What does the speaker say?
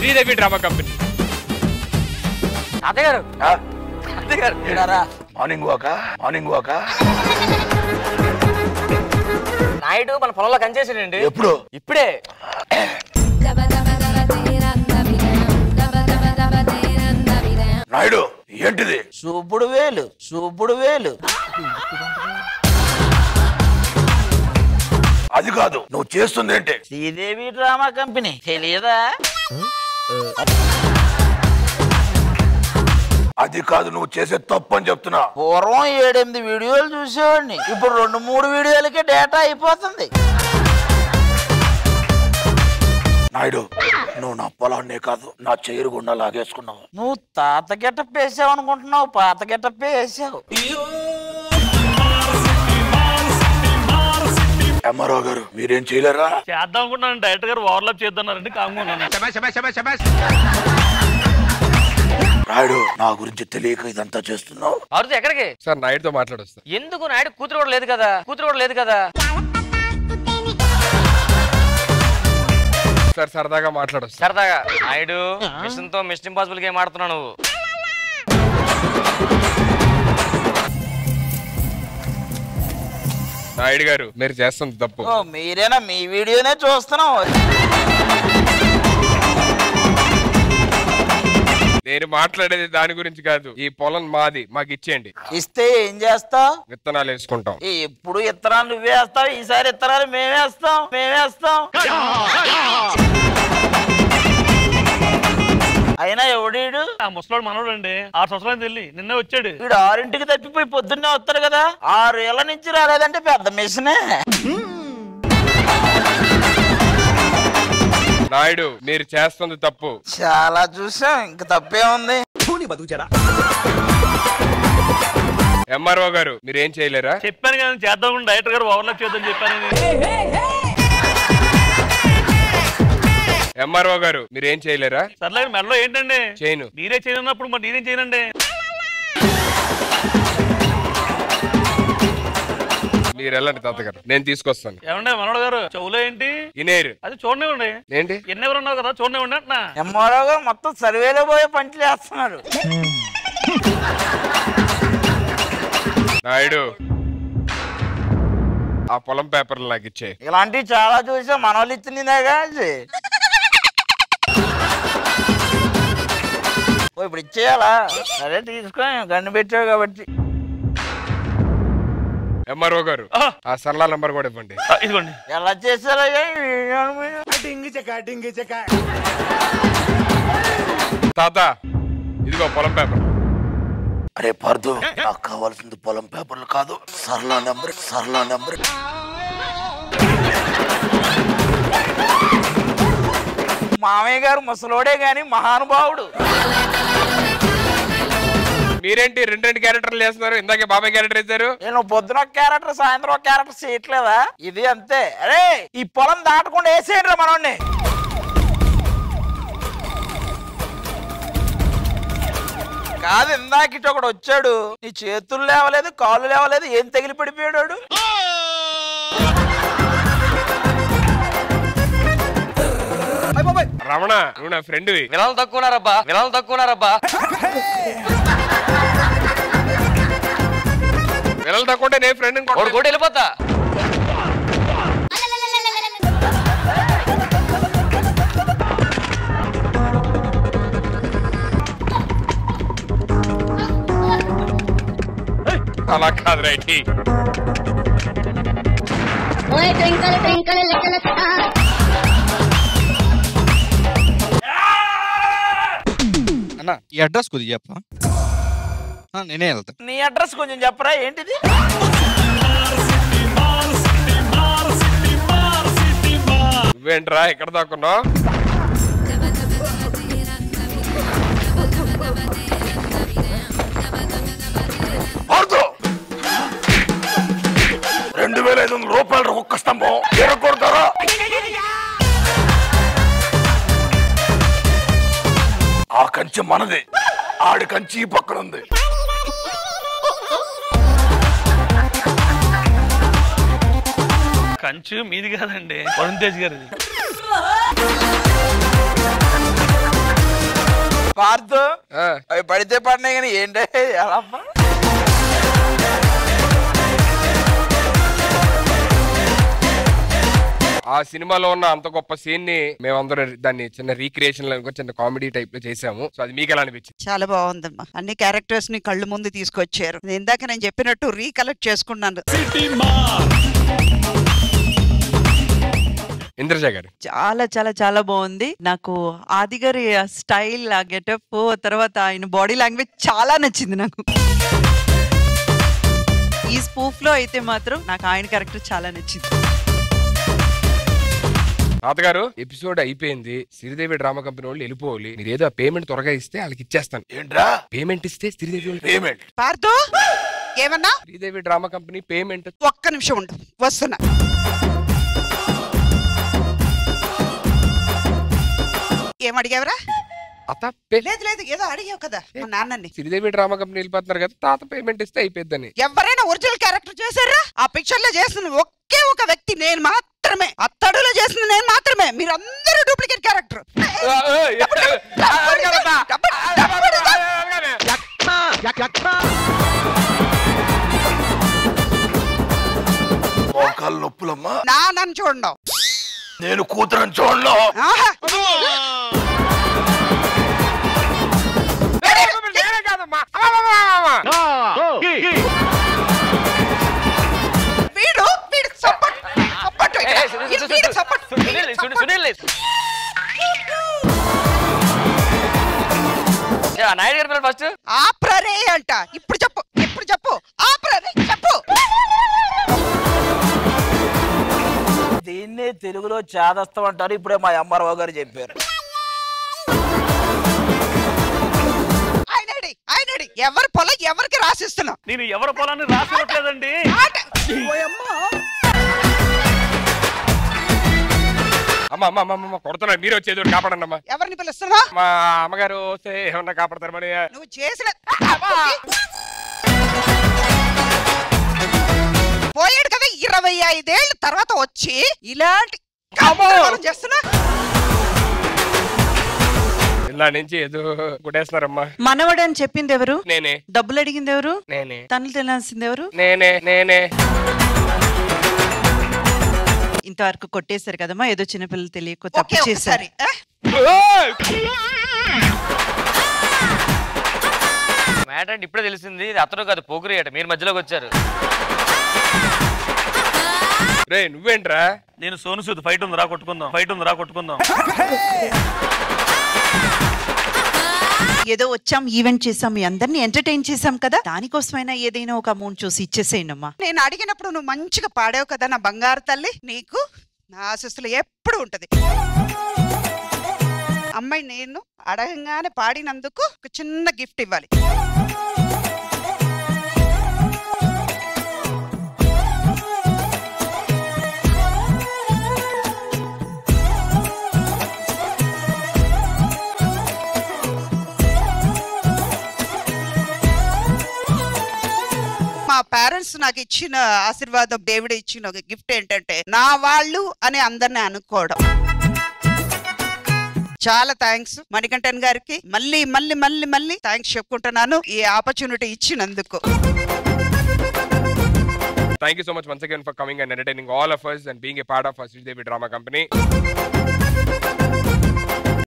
Sridevi drama company. తాతయ్య గారు morning Vaka Naidu మన పొలంలో కంచేసాడండి. ఎప్పుడు? ఇప్పుడే. నాయుడు ఏంటిది? చూపుడు వేలు. అది కాదు, నువ్వు చేస్తుంది ఏంటి? శ్రీదేవి డ్రామా కంపెనీ తెలియదా? అది కాదు, నువ్వు చేసే తప్పు అని చెప్తున్నా. పూర్వం 7-8 వీడియోలు చూసేవాడిని, ఇప్పుడు 2-3 వీడియోలకే డేటా అయిపోతుంది. నాయుడు, నువ్వు నా పొలాన్నే కాదు నా చైరు గుండా లాగేసుకున్నావు. నువ్వు తాత గెటప్ వేసావు అనుకుంటున్నావు, పాత గెటప్ వేసావు. ఎంఆర్ఓ గారు మీరేం చేయలేరా? చేద్దాం అనుకుంటున్నాను, డైరెక్టర్ గారు ఓవర్లాప్ చేద్దామన్నారండి. కాముకున్నాను. నాయుడు, నా గురించి తెలియక ఇదంతా చేస్తున్నావు. మారుతి ఎక్కడికి? సార్ నాయుడుతో మాట్లాడొస్తా. ఎందుకు? నాయుడు కూతురు కూడా లేదు కదా. సార్ సరదాగా మాట్లాడొస్తా. సరదాగా. నాయుడు, మిషన్ తో మిషన్ ఇంపాసిబుల్ గేమ్ ఆడుతున్నావు నువ్వు. నాయుడు గారు మీరు చేస్తుంది తప్పు. ఓ మీరేనా? మీ వీడియోనే చూస్తున్నావు. నేను మాట్లాడేది దాని గురించి కాదు. ఈ పొలం మాది, మాకు ఇచ్చేయండి. ఇస్తే ఏం చేస్తావు? విత్తనాలు వేసుకుంటాం. ఎప్పుడు ఇత్తనాలు నువ్వే వేస్తావు, ఈసారి ఇత్తనాలు మేమేస్తాం. అయినా ఎవడీడు? ఆ ముసలోడు మనోడు అండి. 6 సంవత్సరాలు వెళ్ళి నిన్నే వచ్చాడు. వీడు 6ంటికి తప్పిపోయి పొద్దున్నే వస్తాడు కదా. 6 ఏళ్ల నుంచి రాలేదంటే పెద్ద మిషనే. నాయుడు మీరు చేస్తుంది తప్పు. చాలా చూసాం, ఇంక తప్పే ఉంది. ఎంఆర్ఓ గారు మీరు ఏం చేయలేరా? చెప్పాను కదా చేద్దాం, డైరెక్టర్ గారు ఓవర్లాప్ చేద్దాం చెప్పాను. ఎంఆర్ఓ గారు మీరు ఏం చేయలేరా? సర్లే మెడలో ఏంటండి? చేయను. మీరే చేయనప్పుడు మరి నేనేం చేయనండి. మీరు వెళ్ళండి తాతగారు, నేను తీసుకొస్తాను. ఏమండి మనోడు గారు, చెవులో ఏంటి? ఇనేరు. అది చూడనివ్వండి. ఏంటి? ఎన్నెవరు ఉన్నావు కదా, చూడనివ్వండి అంటున్నా. ఎంఆర్ఓ గారు మొత్తం సర్వేలో పోయే పంటలు వేస్తున్నారు. నాయుడు ఆ పొలం పేపర్లు నాకు ఇచ్చే. ఇలాంటివి చాలా చూసాం, మనోళ్ళు ఇచ్చినదేగా. ఇప్పుడు ఇచ్చేయాలా? సరే తీసుకో, గన్ను పెట్టావు కాబట్టి. ఎంఆర్ఓ గారు ఆ సరళ నంబర్ కూడా ఇవ్వండి. ఇదిగోండి. ఎలా చేశారా? తాత ఇదిగో పొలం పేపర్. అరే పార్దు, నాకు కావాల్సింది పొలం పేపర్లు కాదు, సరళ నెంబర్. మామయ్య గారు ముసలోడే గాని మహానుభావుడు. మీరేంటి 2 క్యారెక్టర్లు చేస్తున్నారు? ఇందాకే బాబాయ్ క్యారెక్టర్ వేశారు. నేను పొద్దున ఒక క్యారెక్టర్, సాయంత్రం ఒక క్యారెక్టర్ చేయట్లేదా? ఇది అంతే. అరే ఈ పొలం దాటకుండా వేసేయండి మనోడిని. కాదు, ఇందాక ఇటు ఒకడు వచ్చాడు, నీ చేతులు లేవలేదు, కాళ్ళు లేవలేదు, ఏం తగిలి పడిపోయాడు. రమణ నువ్వు నా ఫ్రెండ్వి. విలాలు తక్కువన్నారబ్బా. విలాలు తక్కువ నేను ఫ్రెండ్ కూడా వెళ్ళిపోతా. అలా కాదు రైట్. అన్న ఈ అడ్రస్ కొద్దిగా చెప్పా, నేనే వెళ్తా. నీ అడ్రస్ కొంచెం చెప్పరా? ఏంటిది? నువ్వేంట్రా ఇక్కడ దాక్కున్నావు? పార్దు, 2500 రూపాయలు ఒక్క స్తంభం ఎరగొడతారా? ఆ కంచె మనది, ఆడి కంచి ఈ పక్కన ఉంది. కంచు మీది కాదండి, వరుణ్ తేజ్ గారిది. పార్దు ఆ, అవి పడితే పడినాయి కానీ ఏంటే ఎలా అమ్మా? ఆ సినిమాలో ఉన్న అంత గొప్ప సీన్ ని మేమందరం దాన్ని చిన్న రీక్రియేషన్ లో చిన్న కామెడీ టైప్ లో చేసాము. సో అది మీకు ఎలా అనిపించింది? చాలా బాగుందమ్మా. అన్ని క్యారెక్టర్స్ ని కళ్ళు ముందు తీసుకొచ్చారు. ఇందాక నేను చెప్పినట్టు రీకలెక్ట్ చేసుకున్నాను. ఇంద్రజ గారు చాలా చాలా చాలా బాగుంది. నాకు ఆది గారి స్టైల్, ఆ గెటప్, తర్వాత ఆయన బాడీ లాంగ్వేజ్ చాలా నచ్చింది నాకు. ఈ స్పూఫ్ లో అయితే మాత్రం నాకు ఆయన క్యారెక్టర్ చాలా నచ్చింది. తాతగారు ఎపిసోడ్ అయిపోయింది, శ్రీదేవి డ్రామా కంపెనీ వాళ్ళు వెళ్ళిపోవాలి. మీరు ఏదో పేమెంట్ త్వరగా ఇస్తే వాళ్ళకి ఇచ్చేస్తాను. ఏంట్రా పేమెంట్ ఇస్తే శ్రీదేవి వాళ్ళు పేమెంట్? పార్థు ఏమన్నా? Sridevi drama company payment. ఒక్క నిమిషం ఉండు, వస్తున్నా. ఏమడిగావరా? అత లేదు లేదు, ఏదో అడిగావు కదా మా నాన్నని. శ్రీదేవి డ్రామా కంపెనీ వెళ్ళిపోతున్నారు కదా, తాత పేమెంట్ ఇస్తే అయిపోద్దని. ఎవరైనా ఒరిజినల్ క్యారెక్టర్ చేశారా? ఆ పిక్చర్ లో చేసిన ఒకే ఒక వ్యక్తి నేను మాత్రమే. అత్తడులో చేసిన నేను మాత్రమే. మీరు అందరూ డూప్లికేట్ క్యారెక్టర్. మోకాలు నొప్పులమ్మా. నన్ను చూడండి, నేను కూతురని చూడను. వీడు వీడు సపోర్ట్ సపోర్ట్ వీడు సపోర్ట్. నాయుడు గారి పిల్లలు ఫస్ట్ ఆప్రరే అంట. ఇప్పుడు చెప్పు, ఇప్పుడు చెప్పు, ఆప్రరే చెప్పు. దీన్నే తెలుగులో చాదస్తం అంటారు. ఇప్పుడే మా అమ్మారావు గారు చెప్పారు. ఆయనడి ఎవరి పొలం ఎవరికి రాసిస్తున్నావు? నేను ఎవరి పొలాన్ని రాసివ్వట్లేదండి. అమ్మ అమ్మ అమ్మ అమ్మ కొడుతున్నా, మీరు వచ్చేది కాపాడండి అమ్మా. ఎవరిని పిలుస్తున్నావు? మా అమ్మగారు వస్తే ఏమన్నా కాపాడతారు మరి. నువ్వు చేసిన పోయాడు కదా 25 ఏళ్ళ తర్వాత వచ్చి ఇలాంటి చేస్తున్నా. ఇలా నుంచి ఏదో కొట్టేస్తున్నారమ్మా. మనవడు అని చెప్పింది ఎవరు? నేనే. డబ్బులు అడిగింది ఎవరు? నేనే. తనులు తినాల్సింది ఎవరు? నేనే. ఇంతవరకు కొట్టేశారు కదమ్మా, ఏదో చిన్నపిల్లలు తెలియక తప్పు చేశారు. మ్యాటర్ అంటే ఇప్పుడే తెలిసింది. ఇది అతను కాదు, పోగురి అట. మీరు మధ్యలోకి వచ్చారు. రే నువ్వేంట్రా? నేను సోను సూద్. ఫైట్ ఉంది రా కొట్టుకుందాం. ఏదో వచ్చాం, ఈవెంట్ చేసాం, మీ అందరినీ ఎంటర్టైన్ చేసాం కదా, దానికోసమైనా ఏదైనా ఒక అమౌంట్ చూసి ఇచ్చేసేయండి అమ్మా. నేను అడిగినప్పుడు నువ్వు మంచిగా పాడావు కదా నా బంగారు తల్లి. నీకు నా ఆశీస్సులు ఎప్పుడు ఉంటది. అమ్మాయి నేను అడగంగానే పాడినందుకు ఒక చిన్న గిఫ్ట్ ఇవ్వాలి. మా పేరెంట్స్ నాకు ఇచ్చిన ఆశీర్వాదం, దేవుడు ఇచ్చిన ఒక గిఫ్ట్ ఏంటంటే నా వాళ్ళు అని అందరినీ అనుకోవడం. చాలా థ్యాంక్స్ మణికంఠన్ గారికి. మళ్ళీ మళ్ళీ మళ్ళీ మళ్ళీ థ్యాంక్స్ చెప్పుకుంటున్నాను ఈ ఆపర్చునిటీ ఇచ్చినందుకు. Thank you so much once again for coming and entertaining all of us and being a part of our Sridevi Drama Company.